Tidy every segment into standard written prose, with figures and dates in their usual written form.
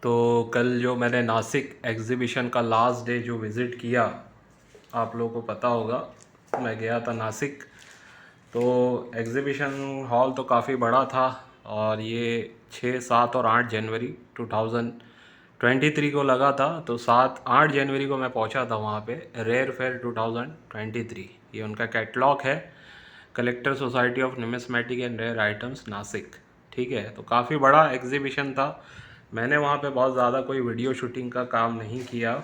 तो कल जो मैंने नासिक एग्ज़िबिशन का लास्ट डे जो विज़िट किया, आप लोगों को पता होगा, मैं गया था नासिक। तो एग्ज़िबिशन हॉल तो काफ़ी बड़ा था और ये 6, 7 और 8 जनवरी 2023 को लगा था। तो 7-8 जनवरी को मैं पहुंचा था वहाँ पे। रेयर फेयर 2023 ये उनका कैटलॉग है, collector society of numismatic and rare items Nashik. ठीक है, तो काफ़ी बड़ा एग्ज़िबिशन था। मैंने वहाँ पे बहुत ज़्यादा कोई वीडियो शूटिंग का काम नहीं किया।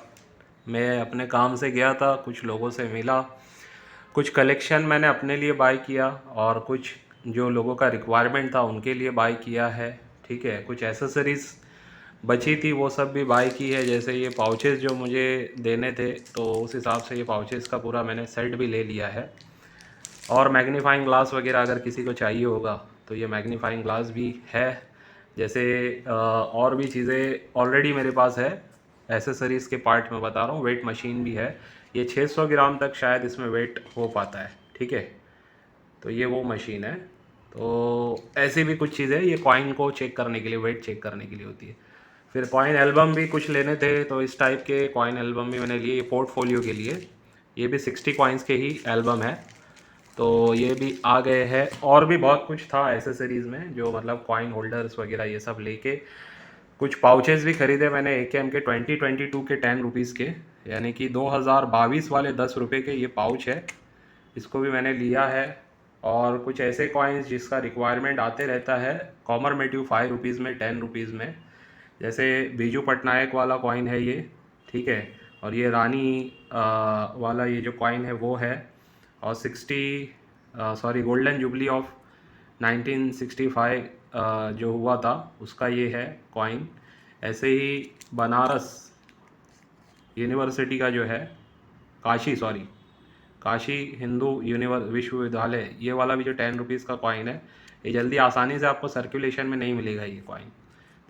मैं अपने काम से गया था, कुछ लोगों से मिला, कुछ कलेक्शन मैंने अपने लिए बाय किया और कुछ जो लोगों का रिक्वायरमेंट था उनके लिए बाय किया है। ठीक है, कुछ एसेसरीज़ बची थी वो सब भी बाय की है। जैसे ये पाउचेस जो मुझे देने थे, तो उस हिसाब से ये पाउचेस का पूरा मैंने सेट भी ले लिया है। और मैग्नीफाइंग ग्लास वगैरह अगर किसी को चाहिए होगा तो ये मैग्नीफाइंग ग्लास भी है। जैसे और भी चीज़ें ऑलरेडी मेरे पास है। एसेसरीज़ के पार्ट में बता रहा हूँ। वेट मशीन भी है, ये 600 ग्राम तक शायद इसमें वेट हो पाता है। ठीक है, तो ये वो मशीन है। तो ऐसी भी कुछ चीज़ें, ये कॉइन को चेक करने के लिए, वेट चेक करने के लिए होती है। फिर कॉइन एल्बम भी कुछ लेने थे, तो इस टाइप के कॉइन एल्बम भी मैंने लिए, ये पोर्टफोलियो के लिए। ये भी 60 कॉइन्स के ही एल्बम है, तो ये भी आ गए हैं। और भी बहुत कुछ था एसेसरीज़ में, जो मतलब कॉइन होल्डर्स वगैरह ये सब लेके। कुछ पाउचेस भी ख़रीदे मैंने AKM के 2022 के 10 रुपीज़ के, यानी कि 2022 वाले 10 रुपये के ये पाउच है, इसको भी मैंने लिया है। और कुछ ऐसे कॉइन्स जिसका रिक्वायरमेंट आते रहता है, कॉमरमेटिव 5 रुपीज़ में, 10 रुपीज़ में। जैसे बीजू पटनायक वाला कॉइन है ये। ठीक है, और ये रानी वाला ये जो कॉइन है वो है। और 60 गोल्डन जुबली ऑफ 1965 जो हुआ था उसका ये है कॉइन। ऐसे ही बनारस यूनिवर्सिटी का जो है, काशी हिंदू विश्वविद्यालय, ये वाला भी जो 10 रुपीज़ का कॉइन है, ये जल्दी आसानी से आपको सर्कुलेशन में नहीं मिलेगा ये कॉइन।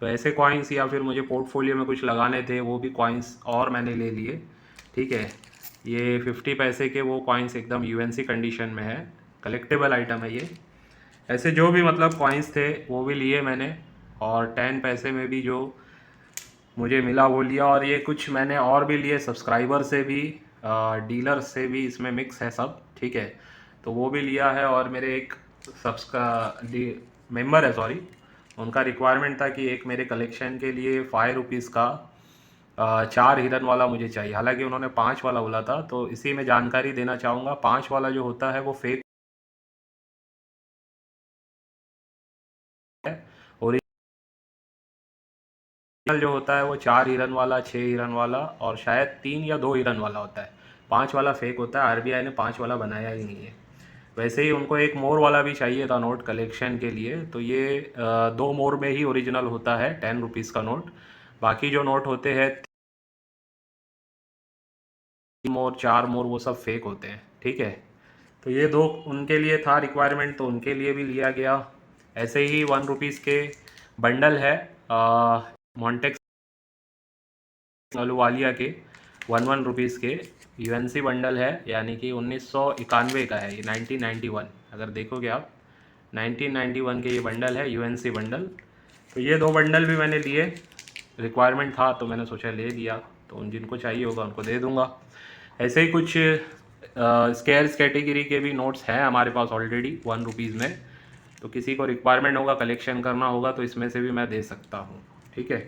तो ऐसे कॉइन्स, या फिर मुझे पोर्टफोलियो में कुछ लगाने थे, वो भी कॉइन्स और मैंने ले लिए। ठीक है, ये 50 पैसे के वो कॉइन्स एकदम UNC कंडीशन में है, कलेक्टेबल आइटम है ये। ऐसे जो भी मतलब कॉइन्स थे वो भी लिए मैंने, और 10 पैसे में भी जो मुझे मिला वो लिया। और ये कुछ मैंने और भी लिए, सब्सक्राइबर से भी, डीलर से भी, इसमें मिक्स है सब। ठीक है, तो वो भी लिया है। और मेरे एक मेंबर है, सॉरी, उनका रिक्वायरमेंट था कि एक मेरे कलेक्शन के लिए 5 रुपीज़ का 4 हिरन वाला मुझे चाहिए। हालांकि उन्होंने 5 वाला बोला था, तो इसी में जानकारी देना चाहूँगा। 5 वाला जो होता है वो फेक है। ओरिजिनल जो होता है वो 4 हिरन वाला, 6 हिरन वाला, और शायद 3 या 2 हिरन वाला होता है। 5 वाला फेक होता है, RBI ने 5 वाला बनाया ही नहीं है। वैसे ही उनको एक मोर वाला भी चाहिए था नोट कलेक्शन के लिए, तो ये 2 मोर में ही ओरिजिनल होता है 10 रुपीज़ का नोट। बाकी जो नोट होते हैं 3 मोर, 4 मोर, वो सब फेक होते हैं। ठीक है, तो ये 2 उनके लिए था रिक्वायरमेंट, तो उनके लिए भी लिया गया। ऐसे ही 1 रुपीज़ के बंडल है, मॉन्टेक्स अहलूवालिया के 1 रुपीज़ के UNC बंडल है, यानी कि 1991 का है ये, 1991। अगर देखोगे आप, 1991 के ये बंडल है, UNC बंडल। तो ये 2 बंडल भी मैंने लिए, रिक्वायरमेंट था तो मैंने सोचा ले लिया। तो उन जिनको चाहिए होगा उनको दे दूँगा। ऐसे ही कुछ स्केयर्स कैटेगरी के भी नोट्स हैं हमारे पास ऑलरेडी 1 रुपीज़ में। तो किसी को रिक्वायरमेंट होगा, कलेक्शन करना होगा, तो इसमें से भी मैं दे सकता हूँ। ठीक है,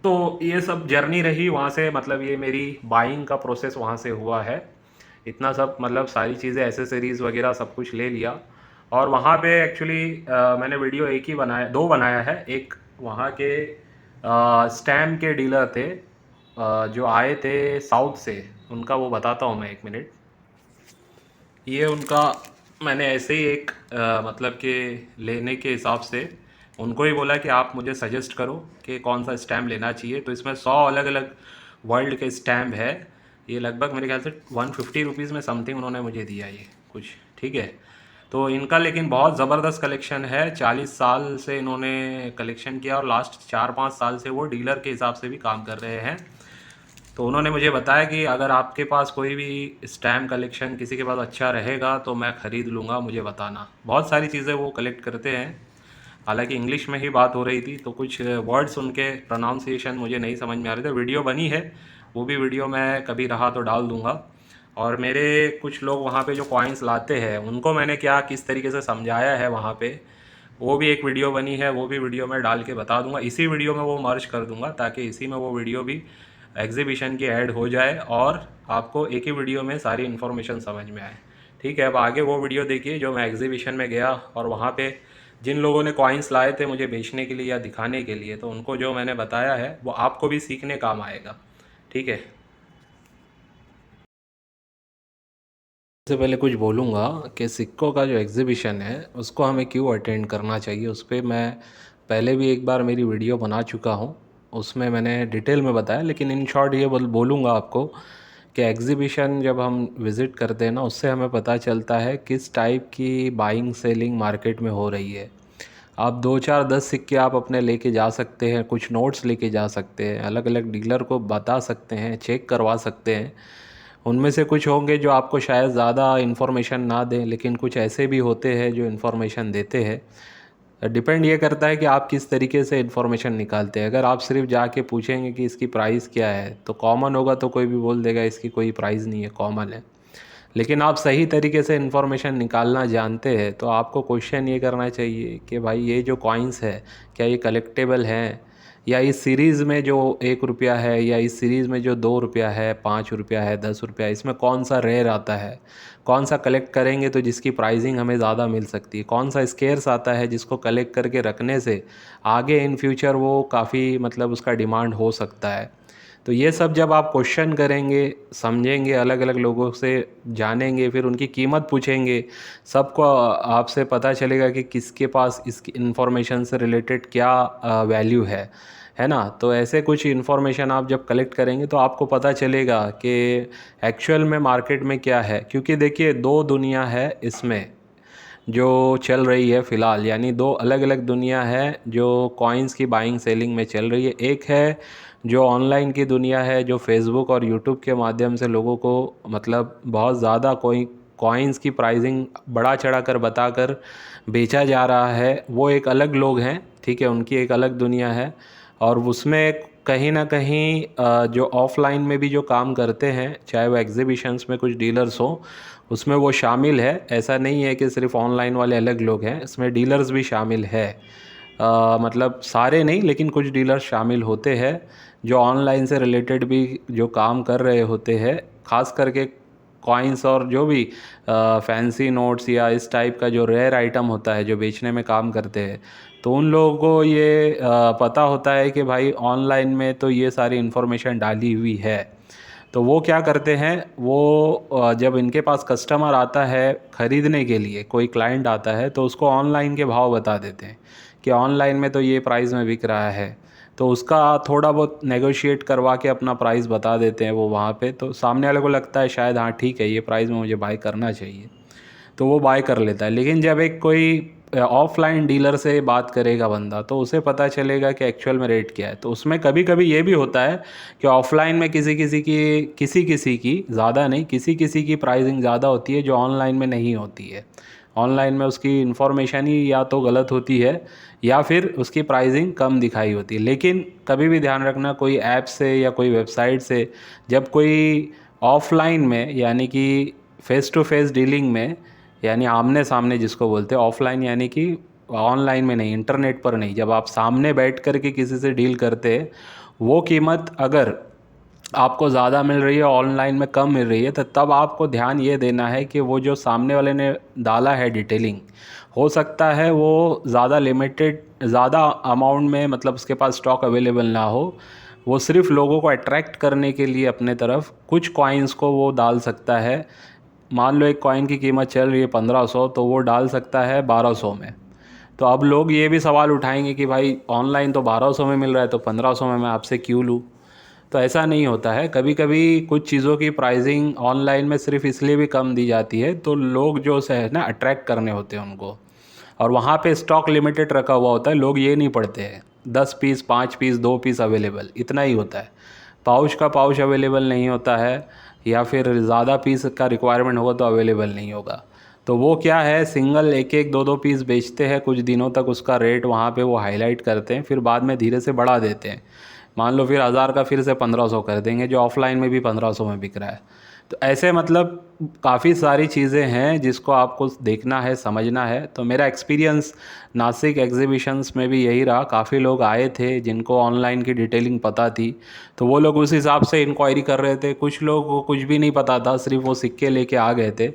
तो ये सब जर्नी रही वहाँ से, मतलब ये मेरी बाइंग का प्रोसेस वहाँ से हुआ है। इतना सब, मतलब सारी चीज़ें, एसेसरीज़ वगैरह सब कुछ ले लिया। और वहाँ पे एक्चुअली मैंने वीडियो एक ही बनाया, 2 बनाया है। एक वहाँ के स्टैम्प के डीलर थे जो आए थे साउथ से, उनका वो बताता हूँ मैं, 1 मिनट। ये उनका मैंने ऐसे ही एक मतलब कि लेने के हिसाब से उनको ही बोला कि आप मुझे सजेस्ट करो कि कौन सा स्टैम्प लेना चाहिए। तो इसमें 100 अलग अलग वर्ल्ड के स्टैम्प है। ये लगभग मेरे ख्याल से 150 रुपीज़ में समथिंग उन्होंने मुझे दिया ये कुछ। ठीक है, तो इनका लेकिन बहुत ज़बरदस्त कलेक्शन है। 40 साल से इन्होंने कलेक्शन किया, और लास्ट 4-5 साल से वो डीलर के हिसाब से भी काम कर रहे हैं। तो उन्होंने मुझे बताया कि अगर आपके पास कोई भी स्टैम्प कलेक्शन किसी के पास अच्छा रहेगा तो मैं ख़रीद लूँगा, मुझे बताना। बहुत सारी चीज़ें वो कलेक्ट करते हैं, हालांकि इंग्लिश में ही बात हो रही थी, तो कुछ वर्ड्स उनके प्रोनाउंसिएशन मुझे नहीं समझ में आ रहे थे। वीडियो बनी है, वो भी वीडियो मैं कभी रहा तो डाल दूँगा। और मेरे कुछ लोग वहाँ पे जो कॉइन्स लाते हैं उनको मैंने क्या किस तरीके से समझाया है वहाँ पे, वो भी एक वीडियो बनी है, वो भी वीडियो मैं डाल के बता दूंगा। इसी वीडियो में वो मर्ज कर दूंगा ताकि इसी में वो वीडियो भी एग्जीबिशन की ऐड हो जाए और आपको एक ही वीडियो में सारी इन्फॉर्मेशन समझ में आए। ठीक है, अब आगे वो वीडियो देखिए जो मैं एग्जीबिशन में गया और वहाँ पे जिन लोगों ने कॉइन्स लाए थे मुझे बेचने के लिए या दिखाने के लिए, तो उनको जो मैंने बताया है वो आपको भी सीखने काम आएगा। ठीक है, सबसे पहले कुछ बोलूँगा कि सिक्कों का जो एग्ज़िबिशन है उसको हमें क्यों अटेंड करना चाहिए। उस पर मैं पहले भी एक बार मेरी वीडियो बना चुका हूँ, उसमें मैंने डिटेल में बताया, लेकिन इन शॉर्ट ये बोलूँगा आपको कि एग्ज़िबिशन जब हम विज़िट करते हैं ना, उससे हमें पता चलता है किस टाइप की बाइंग सेलिंग मार्केट में हो रही है। आप 2 4 10 सिक्के आप अपने लेके जा सकते हैं, कुछ नोट्स लेके जा सकते हैं, अलग अलग डीलर को बता सकते हैं, चेक करवा सकते हैं। उनमें से कुछ होंगे जो आपको शायद ज़्यादा इन्फॉर्मेशन ना दें, लेकिन कुछ ऐसे भी होते हैं जो इन्फॉर्मेशन देते हैं। डिपेंड ये करता है कि आप किस तरीके से इन्फॉर्मेशन निकालते हैं। अगर आप सिर्फ जाके पूछेंगे कि इसकी प्राइस क्या है, तो कॉमन होगा तो कोई भी बोल देगा इसकी कोई प्राइस नहीं है, कॉमन है। लेकिन आप सही तरीके से इन्फॉर्मेशन निकालना जानते हैं तो आपको क्वेश्चन ये करना चाहिए कि भाई ये जो कॉइन्स है क्या ये कलेक्टेबल हैं, या इस सीरीज़ में जो 1 रुपया है या इस सीरीज़ में जो 2 रुपया है, 5 रुपया है, 10 रुपया, इसमें कौन सा रेयर आता है, कौन सा कलेक्ट करेंगे तो जिसकी प्राइसिंग हमें ज़्यादा मिल सकती है, कौन सा स्केर्स आता है जिसको कलेक्ट करके रखने से आगे इन फ्यूचर वो काफ़ी मतलब उसका डिमांड हो सकता है। तो ये सब जब आप क्वेश्चन करेंगे, समझेंगे, अलग अलग लोगों से जानेंगे, फिर उनकी कीमत पूछेंगे, सबको आपसे पता चलेगा कि किसके पास इसकी इन्फॉर्मेशन से रिलेटेड क्या वैल्यू है ना। तो ऐसे कुछ इन्फॉर्मेशन आप जब कलेक्ट करेंगे तो आपको पता चलेगा कि एक्चुअल में मार्केट में क्या है। क्योंकि देखिए, दो दुनिया है इसमें जो चल रही है फ़िलहाल, यानी दो अलग अलग दुनिया है जो कॉइन्स की बाइंग सेलिंग में चल रही है। एक है जो ऑनलाइन की दुनिया है, जो फेसबुक और यूट्यूब के माध्यम से लोगों को मतलब बहुत ज़्यादा कोई कॉइन्स की प्राइसिंग बढ़ा चढ़ा कर बताकर बेचा जा रहा है। वो एक अलग लोग हैं, ठीक है, उनकी एक अलग दुनिया है। और उसमें कहीं ना कहीं जो ऑफ़लाइन में भी जो काम करते हैं, चाहे वो एग्जीबिशंस में कुछ डीलर्स हों, उसमें वो शामिल है। ऐसा नहीं है कि सिर्फ ऑनलाइन वाले अलग लोग हैं, इसमें डीलर्स भी शामिल है। मतलब सारे नहीं, लेकिन कुछ डीलर्स शामिल होते हैं जो ऑनलाइन से रिलेटेड भी जो काम कर रहे होते हैं, ख़ास करके कॉइन्स और जो भी फैंसी नोट्स या इस टाइप का जो रेयर आइटम होता है जो बेचने में काम करते हैं। तो उन लोगों को ये पता होता है कि भाई ऑनलाइन में तो ये सारी इन्फॉर्मेशन डाली हुई है। तो वो क्या करते हैं, वो जब इनके पास कस्टमर आता है ख़रीदने के लिए, कोई क्लाइंट आता है, तो उसको ऑनलाइन के भाव बता देते हैं कि ऑनलाइन में तो ये प्राइस में बिक रहा है। तो उसका थोड़ा बहुत नेगोशिएट करवा के अपना प्राइस बता देते हैं वो वहाँ पे। तो सामने वाले को लगता है शायद हाँ ठीक है, ये प्राइस में मुझे बाय करना चाहिए, तो वो बाय कर लेता है। लेकिन जब एक कोई ऑफलाइन डीलर से बात करेगा बंदा, तो उसे पता चलेगा कि एक्चुअल में रेट क्या है। तो उसमें कभी कभी ये भी होता है कि ऑफलाइन में किसी की ज़्यादा नहीं, किसी किसी की प्राइसिंग ज़्यादा होती है जो ऑनलाइन में नहीं होती है। ऑनलाइन में उसकी इन्फॉर्मेशन ही या तो गलत होती है या फिर उसकी प्राइसिंग कम दिखाई होती है। लेकिन कभी भी ध्यान रखना, कोई ऐप से या कोई वेबसाइट से जब कोई ऑफलाइन में, यानी कि फ़ेस टू फेस डीलिंग में, यानी आमने सामने जिसको बोलते हैं, ऑफलाइन यानी कि ऑनलाइन में नहीं, इंटरनेट पर नहीं, जब आप सामने बैठ कर के किसी से डील करते हैं, वो कीमत अगर आपको ज़्यादा मिल रही है, ऑनलाइन में कम मिल रही है, तो तब आपको ध्यान ये देना है कि वो जो सामने वाले ने डाला है डिटेलिंग, हो सकता है वो ज़्यादा लिमिटेड, ज़्यादा अमाउंट में, मतलब उसके पास स्टॉक अवेलेबल ना हो। वो सिर्फ लोगों को अट्रैक्ट करने के लिए अपने तरफ कुछ कॉइन्स को वो डाल सकता है। मान लो एक कॉइन की कीमत चल रही है 1500, तो वो डाल सकता है 1200 में। तो अब लोग ये भी सवाल उठाएंगे कि भाई ऑनलाइन तो 1200 में मिल रहा है, तो 1500 में मैं आपसे क्यों लूँ। तो ऐसा नहीं होता है। कभी कभी कुछ चीज़ों की प्राइसिंग ऑनलाइन में सिर्फ इसलिए भी कम दी जाती है, तो लोग जो है ना अट्रैक्ट करने होते हैं उनको, और वहाँ पे स्टॉक लिमिटेड रखा हुआ होता है। लोग ये नहीं पढ़ते हैं 10 पीस, 5 पीस, 2 पीस अवेलेबल, इतना ही होता है। पाउच का पाउच अवेलेबल नहीं होता है, या फिर ज़्यादा पीस का रिक्वायरमेंट होगा तो अवेलेबल नहीं होगा। तो वो क्या है, सिंगल एक एक दो दो पीस बेचते हैं, कुछ दिनों तक उसका रेट वहाँ पे वो हाईलाइट करते हैं, फिर बाद में धीरे से बढ़ा देते हैं। मान लो फिर 1000 का फिर से 1500 कर देंगे, जो ऑफलाइन में भी 1500 में बिक रहा है। तो ऐसे मतलब काफ़ी सारी चीज़ें हैं जिसको आपको देखना है, समझना है। तो मेरा एक्सपीरियंस नासिक एग्जीबिशंस में भी यही रहा। काफ़ी लोग आए थे जिनको ऑनलाइन की डिटेलिंग पता थी, तो वो लोग उस हिसाब से इंक्वायरी कर रहे थे। कुछ लोग को कुछ भी नहीं पता था, सिर्फ वो सिक्के लेके आ गए थे।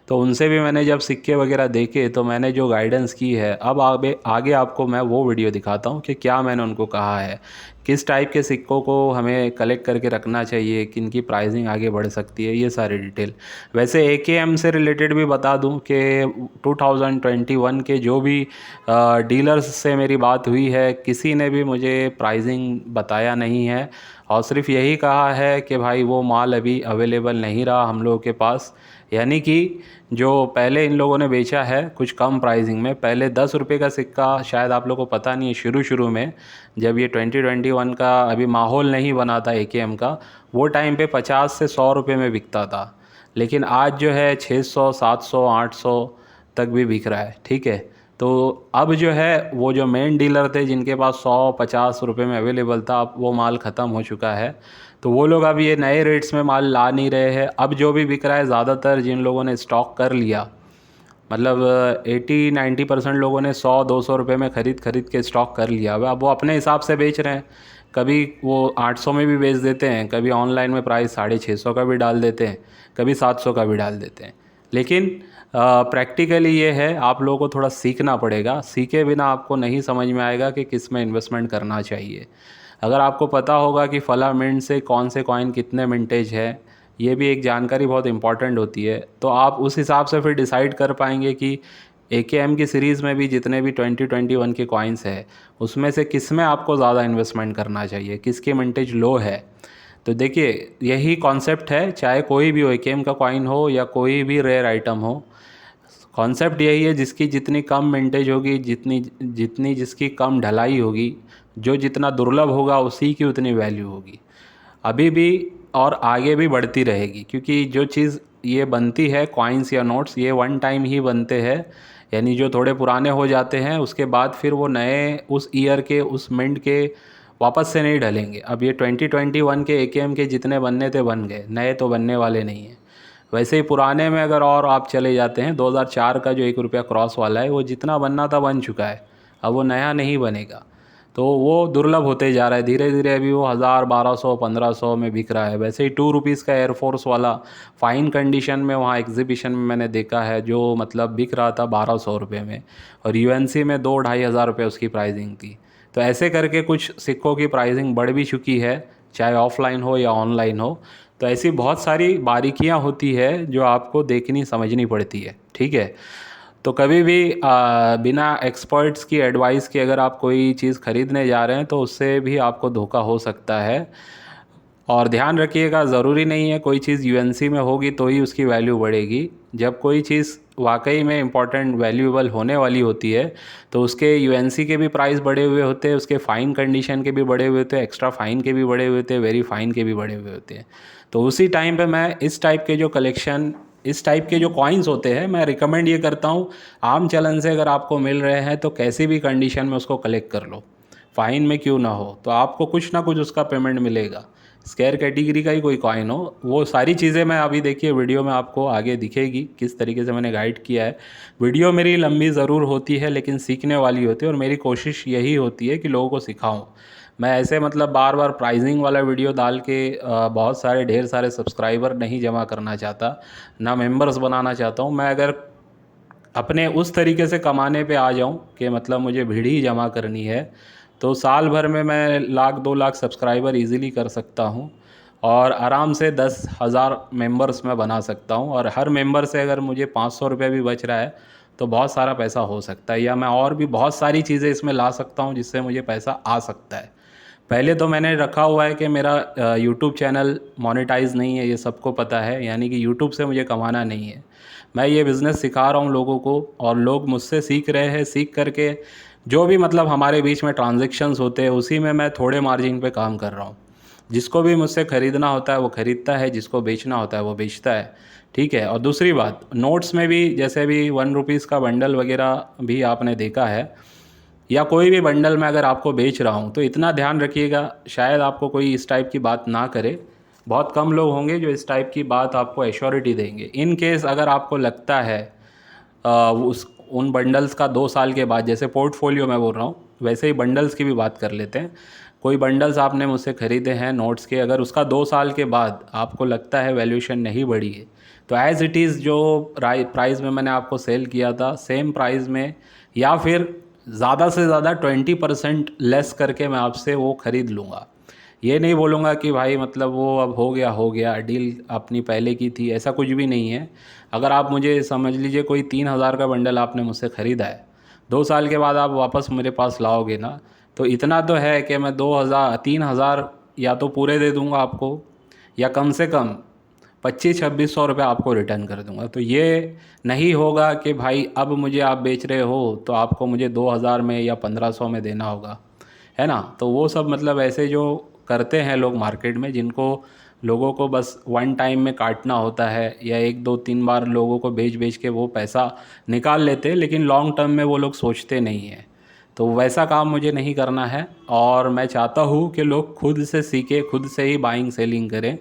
तो उनसे भी मैंने जब सिक्के वगैरह देखे तो मैंने जो गाइडेंस की है, अब आगे आगे आपको मैं वो वीडियो दिखाता हूँ कि क्या मैंने उनको कहा है, किस टाइप के सिक्कों को हमें कलेक्ट करके रखना चाहिए, किन की प्राइसिंग आगे बढ़ सकती है, ये सारी डिटेल। वैसे AKM से रिलेटेड भी बता दूं कि 2021 के जो भी डीलर्स से मेरी बात हुई है, किसी ने भी मुझे प्राइसिंग बताया नहीं है, और सिर्फ यही कहा है कि भाई वो माल अभी अवेलेबल नहीं रहा हम लोगों के पास। यानी कि जो पहले इन लोगों ने बेचा है कुछ कम प्राइसिंग में, पहले 10 रुपये का सिक्का, शायद आप लोगों को पता नहीं है, शुरू में जब ये 2021 का अभी माहौल नहीं बना था AKM का, वो टाइम पे 50 से 100 रुपये में बिकता था। लेकिन आज जो है 600, 700, 800 तक भी बिक रहा है, ठीक है। तो अब जो है वो जो मेन डीलर थे जिनके पास 100-50 रुपये में अवेलेबल था, अब वो माल ख़त्म हो चुका है। तो वो लोग अब ये नए रेट्स में माल ला नहीं रहे हैं। अब जो भी बिक रहा है, ज़्यादातर जिन लोगों ने स्टॉक कर लिया, मतलब 80-90% लोगों ने 100-200 रुपये में ख़रीद के स्टॉक कर लिया। अब वो अपने हिसाब से बेच रहे हैं, कभी वो 800 में भी बेच देते हैं, कभी ऑनलाइन में प्राइस 650 का भी डाल देते हैं, कभी 700 का भी डाल देते हैं। लेकिन प्रैक्टिकली ये है, आप लोगों को थोड़ा सीखना पड़ेगा। सीखे बिना आपको नहीं समझ में आएगा कि किस में इन्वेस्टमेंट करना चाहिए। अगर आपको पता होगा कि फला मिंट से कौन से कॉइन कितने मिंटेज है, ये भी एक जानकारी बहुत इंपॉर्टेंट होती है, तो आप उस हिसाब से फिर डिसाइड कर पाएंगे कि AKM की सीरीज़ में भी जितने भी 2021 के कॉइन्स है, उसमें से किस में आपको ज़्यादा इन्वेस्टमेंट करना चाहिए, किसकी मिंटेज लो है। तो देखिए, यही कॉन्सेप्ट है, चाहे कोई भी हो, AKM का कॉइन हो या कोई भी रेयर आइटम हो, कॉन्सेप्ट यही है, जिसकी जितनी कम मिंटेज होगी, जितनी जितनी जिसकी कम ढलाई होगी, जो जितना दुर्लभ होगा उसी की उतनी वैल्यू होगी, अभी भी और आगे भी बढ़ती रहेगी। क्योंकि जो चीज़ ये बनती है, कॉइन्स या नोट्स, ये वन टाइम ही बनते हैं। यानी जो थोड़े पुराने हो जाते हैं, उसके बाद फिर वो नए उस ईयर के, उस मिंट के वापस से नहीं ढलेंगे। अब ये 2021 के AKM के जितने बनने थे बन गए, नए तो बनने वाले नहीं हैं। वैसे ही पुराने में अगर और आप चले जाते हैं, 2004 का जो 1 रुपया क्रॉस वाला है, वो जितना बनना था बन चुका है, अब वो नया नहीं बनेगा। तो वो दुर्लभ होते जा रहा है धीरे धीरे। अभी वो 1000, 1200, 1500 में बिक रहा है। वैसे ही 2 रुपीज़ का एयरफोर्स वाला फ़ाइन कंडीशन में वहाँ एग्जीबिशन में मैंने देखा है, जो मतलब बिक रहा था 1200 रुपये में, और UNC में 2-2.5 हज़ार रुपये उसकी प्राइसिंग थी। तो ऐसे करके कुछ सिक्कों की प्राइसिंग बढ़ भी चुकी है, चाहे ऑफलाइन हो या ऑनलाइन हो। तो ऐसी बहुत सारी बारीकियां होती है जो आपको देखनी समझनी पड़ती है, ठीक है। तो कभी भी बिना एक्सपर्ट्स की एडवाइस के अगर आप कोई चीज़ ख़रीदने जा रहे हैं, तो उससे भी आपको धोखा हो सकता है। और ध्यान रखिएगा, ज़रूरी नहीं है कोई चीज़ UNC में होगी तो ही उसकी वैल्यू बढ़ेगी। जब कोई चीज़ वाकई में इम्पॉर्टेंट, वैल्यूएबल होने वाली होती है, तो उसके UNC के भी प्राइस बढ़े हुए होते हैं, उसके फ़ाइन कंडीशन के भी बढ़े हुए होते हैं, एक्स्ट्रा फ़ाइन के भी बढ़े हुए होते हैं, वेरी फ़ाइन के भी बढ़े हुए होते हैं। तो उसी टाइम पे मैं इस टाइप के जो कलेक्शन, इस टाइप के जो कॉइन्स होते हैं, मैं रिकमेंड ये करता हूँ, आम चलन से अगर आपको मिल रहे हैं तो कैसी भी कंडीशन में उसको कलेक्ट कर लो, फ़ाइन में क्यों ना हो, तो आपको कुछ ना कुछ उसका पेमेंट मिलेगा। स्केयर कैटेगरी का ही कोई कॉइन हो, वो सारी चीज़ें मैं अभी देखिए वीडियो में आपको आगे दिखेगी, किस तरीके से मैंने गाइड किया है। वीडियो मेरी लंबी ज़रूर होती है, लेकिन सीखने वाली होती है, और मेरी कोशिश यही होती है कि लोगों को सिखाऊं। मैं ऐसे मतलब बार बार प्राइजिंग वाला वीडियो डाल के बहुत सारे ढेर सारे सब्सक्राइबर नहीं जमा करना चाहता, ना मेंबर्स बनाना चाहता हूँ। मैं अगर अपने उस तरीके से कमाने पे आ जाऊं कि मतलब मुझे भीड़ ही जमा करनी है, तो साल भर में मैं 1-2 लाख सब्सक्राइबर इजीली कर सकता हूं, और आराम से 10,000 मेंबर्स मैं बना सकता हूं। और हर मेंबर से अगर मुझे 500 रुपये भी बच रहा है तो बहुत सारा पैसा हो सकता है, या मैं और भी बहुत सारी चीज़ें इसमें ला सकता हूं जिससे मुझे पैसा आ सकता है। पहले तो मैंने रखा हुआ है कि मेरा यूट्यूब चैनल मोनेटाइज नहीं है, ये सबको पता है, यानी कि यूट्यूब से मुझे कमाना नहीं है। मैं ये बिज़नेस सिखा रहा हूँ लोगों को, और लोग मुझसे सीख रहे हैं। सीख करके जो भी मतलब हमारे बीच में ट्रांजैक्शंस होते हैं, उसी में मैं थोड़े मार्जिन पे काम कर रहा हूँ। जिसको भी मुझसे ख़रीदना होता है वो ख़रीदता है, जिसको बेचना होता है वो बेचता है, ठीक है। और दूसरी बात, नोट्स में भी जैसे भी 1 रुपीज़ का बंडल वगैरह भी आपने देखा है, या कोई भी बंडल में अगर आपको बेच रहा हूँ तो इतना ध्यान रखिएगा, शायद आपको कोई इस टाइप की बात ना करे। बहुत कम लोग होंगे जो इस टाइप की बात आपको एश्योरिटी देंगे। इन केस अगर आपको लगता है उस उन बंडल्स का 2 साल के बाद, जैसे पोर्टफोलियो मैं बोल रहा हूँ, वैसे ही बंडल्स की भी बात कर लेते हैं। कोई बंडल्स आपने मुझसे ख़रीदे हैं नोट्स के, अगर उसका 2 साल के बाद आपको लगता है वैल्यूएशन नहीं बढ़ी है, तो एज़ इट इज़ जो प्राइस में मैंने आपको सेल किया था सेम प्राइस में, या फिर ज़्यादा से ज़्यादा 20% लेस करके मैं आपसे वो ख़रीद लूँगा। ये नहीं बोलूँगा कि भाई मतलब वो अब हो गया डील अपनी पहले की थी, ऐसा कुछ भी नहीं है। अगर आप मुझे समझ लीजिए कोई 3,000 का बंडल आपने मुझसे ख़रीदा है, 2 साल के बाद आप वापस मेरे पास लाओगे ना, तो इतना तो है कि मैं 3,000 या तो पूरे दे दूँगा आपको, या कम से कम 2500-2600 रुपये आपको रिटर्न कर दूँगा। तो ये नहीं होगा कि भाई अब मुझे आप बेच रहे हो तो आपको मुझे 2,000 में या 1,500 में देना होगा, है ना। तो वो सब मतलब ऐसे जो करते हैं लोग मार्केट में, जिनको लोगों को बस वन टाइम में काटना होता है, या 1-2-3 बार लोगों को बेच बेच के वो पैसा निकाल लेते हैं, लेकिन लॉन्ग टर्म में वो लोग सोचते नहीं हैं। तो वैसा काम मुझे नहीं करना है, और मैं चाहता हूँ कि लोग खुद से सीखें, खुद से ही बाइंग सेलिंग करें।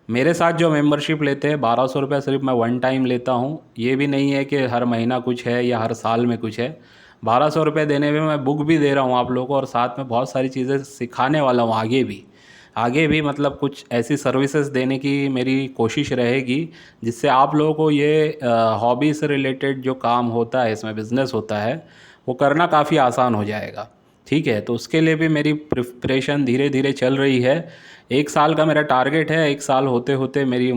मेरे साथ जो मेंबरशिप लेते हैं 1,200 रुपये सिर्फ मैं वन टाइम लेता हूँ। ये भी नहीं है कि हर महीना कुछ है या हर साल में कुछ है। 1,200 रुपये देने में मैं बुक भी दे रहा हूँ आप लोगों को, और साथ में बहुत सारी चीज़ें सिखाने वाला हूँ आगे भी मतलब कुछ ऐसी सर्विसेज देने की मेरी कोशिश रहेगी, जिससे आप लोगों को ये हॉबी से रिलेटेड जो काम होता है, इसमें बिज़नेस होता है, वो करना काफ़ी आसान हो जाएगा, ठीक है। तो उसके लिए भी मेरी प्रिपरेशन धीरे धीरे चल रही है। 1 साल का मेरा टारगेट है। 1 साल होते होते मेरी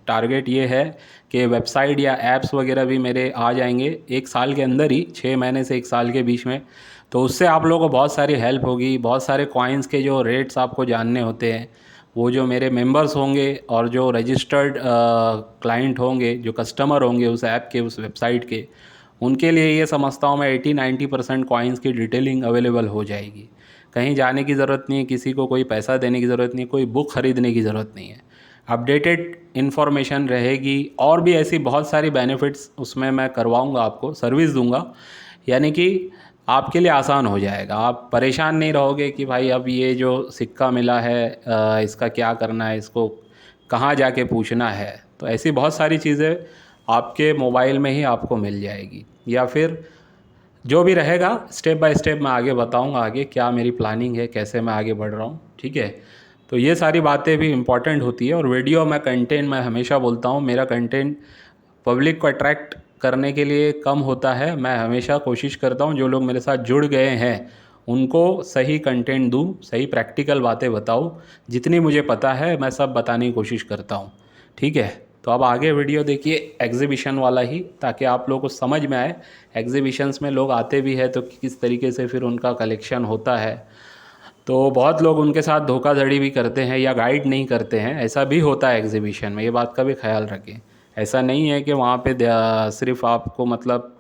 टारगेट ये है कि वेबसाइट या ऐप्स वगैरह भी मेरे आ जाएंगे 1 साल के अंदर ही, 6 महीने से 1 साल के बीच में। तो उससे आप लोगों को बहुत सारी हेल्प होगी। बहुत सारे कॉइन्स के जो रेट्स आपको जानने होते हैं, वो जो मेरे मेंबर्स होंगे और जो रजिस्टर्ड क्लाइंट होंगे, जो कस्टमर होंगे उस ऐप के, उस वेबसाइट के, उनके लिए ये समझता हूँ मैं 80-90% कॉइन्स की डिटेलिंग अवेलेबल हो जाएगी। कहीं जाने की ज़रूरत नहीं है, किसी को कोई पैसा देने की ज़रूरत नहीं है, कोई बुक ख़रीदने की ज़रूरत नहीं है। अपडेटेड इन्फॉर्मेशन रहेगी, और भी ऐसी बहुत सारी बेनिफिट्स उसमें मैं करवाऊँगा, आपको सर्विस दूँगा। यानी कि आपके लिए आसान हो जाएगा, आप परेशान नहीं रहोगे कि भाई अब ये जो सिक्का मिला है इसका क्या करना है, इसको कहाँ जाके पूछना है। तो ऐसी बहुत सारी चीज़ें आपके मोबाइल में ही आपको मिल जाएगी, या फिर जो भी रहेगा स्टेप बाय स्टेप मैं आगे बताऊंगा, आगे क्या मेरी प्लानिंग है, कैसे मैं आगे बढ़ रहा हूँ, ठीक है। तो ये सारी बातें भी इम्पॉर्टेंट होती है। और वीडियो में कंटेंट, मैं हमेशा बोलता हूँ मेरा कंटेंट पब्लिक को अट्रैक्ट करने के लिए कम होता है। मैं हमेशा कोशिश करता हूँ जो लोग मेरे साथ जुड़ गए हैं उनको सही कंटेंट दूँ, सही प्रैक्टिकल बातें बताऊँ। जितनी मुझे पता है मैं सब बताने की कोशिश करता हूँ, ठीक है। तो अब आगे वीडियो देखिए एग्जीबिशन वाला ही, ताकि आप लोगों को समझ में आए एग्जीबिशंस में लोग आते भी है तो किस तरीके से फिर उनका कलेक्शन होता है। तो बहुत लोग उनके साथ धोखाधड़ी भी करते हैं या गाइड नहीं करते हैं, ऐसा भी होता है एग्जीबिशन में, ये बात का भी ख्याल रखें। ऐसा नहीं है कि वहाँ पे सिर्फ आपको मतलब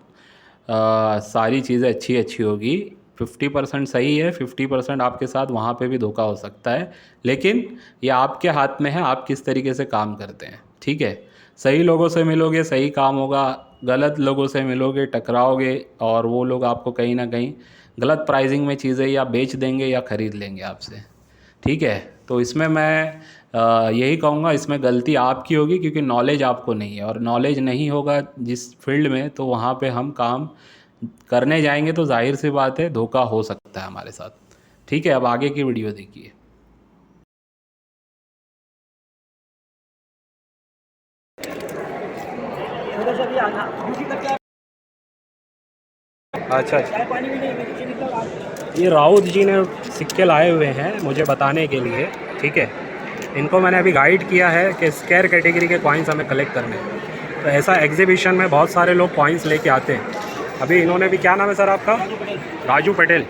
सारी चीज़ें अच्छी अच्छी होगी। 50% सही है, 50% आपके साथ वहाँ पे भी धोखा हो सकता है, लेकिन ये आपके हाथ में है आप किस तरीके से काम करते हैं, ठीक है। सही लोगों से मिलोगे सही काम होगा, गलत लोगों से मिलोगे टकराओगे, और वो लोग आपको कहीं ना कहीं गलत प्राइसिंग में चीज़ें या बेच देंगे या ख़रीद लेंगे आपसे, ठीक है। तो इसमें मैं यही कहूँगा, इसमें गलती आपकी होगी क्योंकि नॉलेज आपको नहीं है, और नॉलेज नहीं होगा जिस फील्ड में, तो वहाँ पे हम काम करने जाएंगे तो जाहिर सी बात है धोखा हो सकता है हमारे साथ, ठीक है। अब आगे की वीडियो देखिए। अच्छा, ये राउत जी ने सिक्के लाए हुए हैं मुझे बताने के लिए, ठीक है। इनको मैंने अभी गाइड किया है कि स्क्वायर कैटेगरी के कॉइन्स हमें कलेक्ट करने हैं। तो ऐसा एग्जीबिशन में बहुत सारे लोग कॉइन्स लेके आते हैं। अभी इन्होंने भी, क्या नाम है सर आपका? राजू पटेल।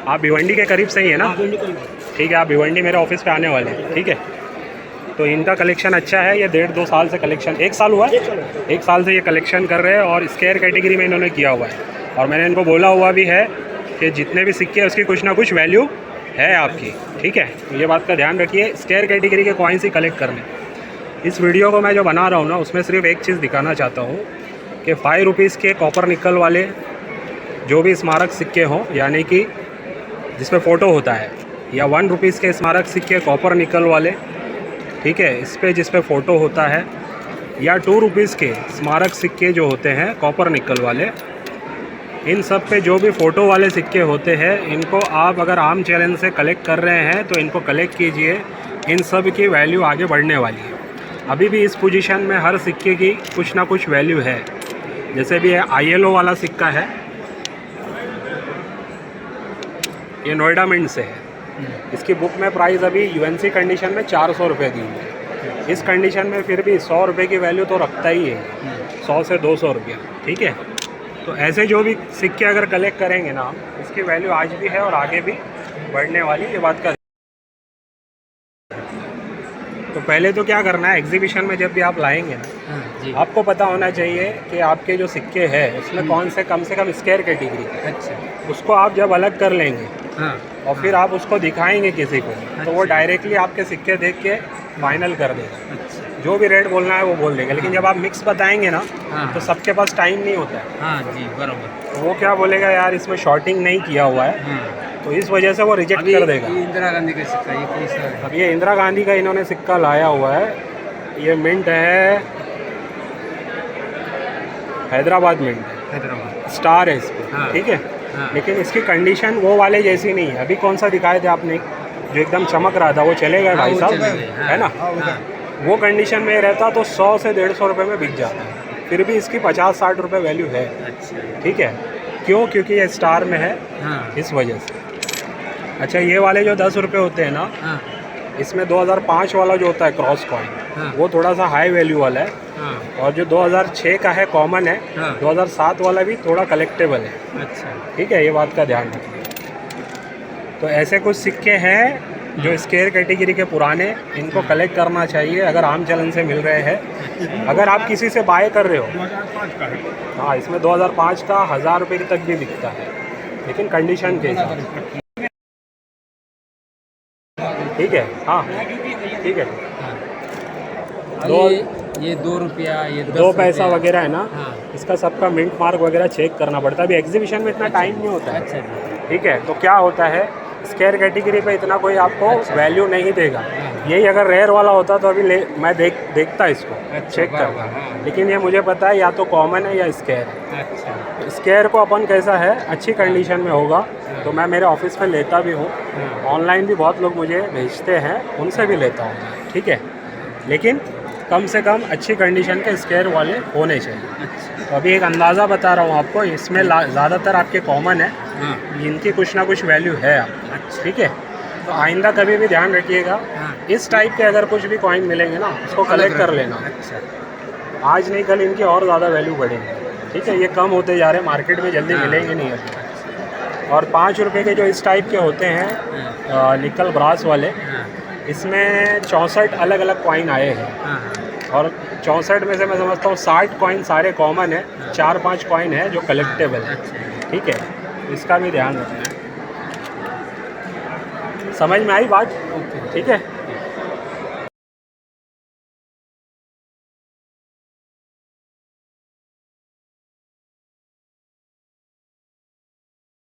आप भिवंडी के करीब से ही है ना? ठीक है, आप भिवंडी मेरे ऑफिस पे आने वाले हैं, ठीक है। तो इनका कलेक्शन अच्छा है, ये 1.5-2 साल से कलेक्शन, 1 साल हुआ है, 1 साल से ये कलेक्शन कर रहे हैं, और स्क्वायर कैटेगरी में इन्होंने किया हुआ है। और मैंने इनको बोला हुआ भी है कि जितने भी सिक्के हैं उसकी कुछ ना कुछ वैल्यू है आपकी, ठीक है। तो ये बात का ध्यान रखिए, स्केयर कैटेगरी के कॉइन्स ही कलेक्ट करने। इस वीडियो को मैं जो बना रहा हूँ ना, उसमें सिर्फ एक चीज़ दिखाना चाहता हूँ कि 5 रुपीज़ के कॉपर निकल वाले जो भी स्मारक सिक्के हों, यानी कि जिसमें फ़ोटो होता है, या 1 रुपीज़ के स्मारक सिक्के कॉपर निकल वाले, ठीक है, जिस पे फ़ोटो होता है, या 2 रुपीज़ के स्मारक सिक्के जो होते हैं कॉपर निकल वाले, इन सब पे जो भी फ़ोटो वाले सिक्के होते हैं, इनको आप अगर आम चैनल से कलेक्ट कर रहे हैं तो इनको कलेक्ट कीजिए। इन सब की वैल्यू आगे बढ़ने वाली है। अभी भी इस पोजीशन में हर सिक्के की कुछ ना कुछ वैल्यू है। जैसे भी ये ILO वाला सिक्का है, ये नोएडा मिंट से है। इसकी बुक में प्राइस अभी UNC कंडीशन में 400 रुपये दी हुई है। इस कंडीशन में फिर भी 100 रुपये की वैल्यू तो रखता ही है, 100 से 200 रुपया, ठीक है। तो ऐसे जो भी सिक्के अगर कलेक्ट करेंगे ना, इसकी वैल्यू आज भी है और आगे भी बढ़ने वाली, ये बात का। तो पहले तो क्या करना है, एग्जीबिशन में जब भी आप लाएंगे ना, आपको पता होना चाहिए कि आपके जो सिक्के हैं उसमें कौन से कम स्केयर कैटेगरी, अच्छा, उसको आप जब अलग कर लेंगे और फिर आप उसको दिखाएंगे किसी को, तो वो डायरेक्टली आपके सिक्के देख के फाइनल कर देगा। अच्छा। जो भी रेट बोलना है वो बोल देगा। लेकिन जब आप मिक्स बताएंगे ना, तो सबके पास टाइम नहीं होता है। हाँ जी, बराबर। तो वो क्या बोलेगा, यार इसमें शॉर्टिंग नहीं किया हुआ है, तो इस वजह से वो रिजेक्ट कर देगा। इंदिरा गांधी का सिक्का, ये कैसा है? अब ये इंदिरा गांधी का इन्होंने सिक्का लाया हुआ है, ये मिंट है, हैदराबाद मिंट, हैदराबाद स्टार है इस पर, ठीक है। लेकिन इसकी कंडीशन वो वाले जैसी नहीं है। अभी कौन सा दिखाए थे आपने, जो एकदम चमक रहा था, वो चलेगा भाई साहब, है ना। वो कंडीशन में रहता तो 100 से 150 रुपये में बिक जाता है। फिर भी इसकी 50-60 रुपये वैल्यू है, ठीक है। क्यों? क्योंकि ये स्टार में है, इस वजह से। अच्छा, ये वाले जो 10 रुपये होते हैं ना, इसमें 2005 वाला जो होता है क्रॉस कॉइन, वो थोड़ा सा हाई वैल्यू वाला है। और जो 2006 का है कॉमन है, 2007 वाला भी थोड़ा कलेक्टेबल है, अच्छा, ठीक है। ये बात का ध्यान रखिए। तो ऐसे कुछ सिक्के हैं जो स्केयर कैटेगरी के पुराने, इनको कलेक्ट करना चाहिए अगर आम चलन से मिल रहे हैं। अगर आप किसी से बाय कर रहे हो, 2005 का है, हाँ, इसमें 2005 का 1000 रुपये तक भी बिकता है, लेकिन कंडीशन के हिसाब से, ठीक है। हाँ, ठीक है। ये 2 रुपया, ये 2 पैसा वगैरह है ना, इसका सबका मिंट मार्क वगैरह चेक करना पड़ता है। अभी एग्जीबिशन में इतना टाइम नहीं होता है, अच्छा, ठीक है। तो क्या होता है, स्केयर कैटेगरी पे इतना कोई आपको वैल्यू नहीं देगा। यही अगर रेयर वाला होता तो अभी मैं देखता इसको, चेक करता। लेकिन ये मुझे पता है या तो कॉमन है या स्केयर है। अच्छा, स्केयर को अपन कैसा है, अच्छी कंडीशन में होगा तो मैं मेरे ऑफिस में लेता भी हूँ, ऑनलाइन भी बहुत लोग मुझे भेजते हैं, उनसे भी लेता हूँ, ठीक है। लेकिन कम से कम अच्छी कंडीशन के स्केयर वाले होने चाहिए। तो अभी एक अंदाज़ा बता रहा हूँ आपको, इसमें ज़्यादातर आपके कॉमन है, इनकी कुछ ना कुछ वैल्यू है आपकी, ठीक है। तो आइंदा कभी भी ध्यान रखिएगा, इस टाइप के अगर कुछ भी कॉइन मिलेंगे ना, उसको कलेक्ट कर लेना। अच्छा, आज नहीं कल इनकी और ज़्यादा वैल्यू बढ़ेगी, ठीक है। ये कम होते जा रहे हैं, मार्केट में जल्दी मिलेंगे नहीं अभी। और 5 रुपये के जो इस टाइप के होते हैं निकल ब्रास वाले, इसमें 64 अलग अलग कॉइन आए हैं, और 64 में से मैं समझता हूँ 60 कॉइन सारे कॉमन है, 4-5 कॉइन है जो कलेक्टेबल है, ठीक है। इसका भी ध्यान रखना है। समझ में आई बात, ठीक है।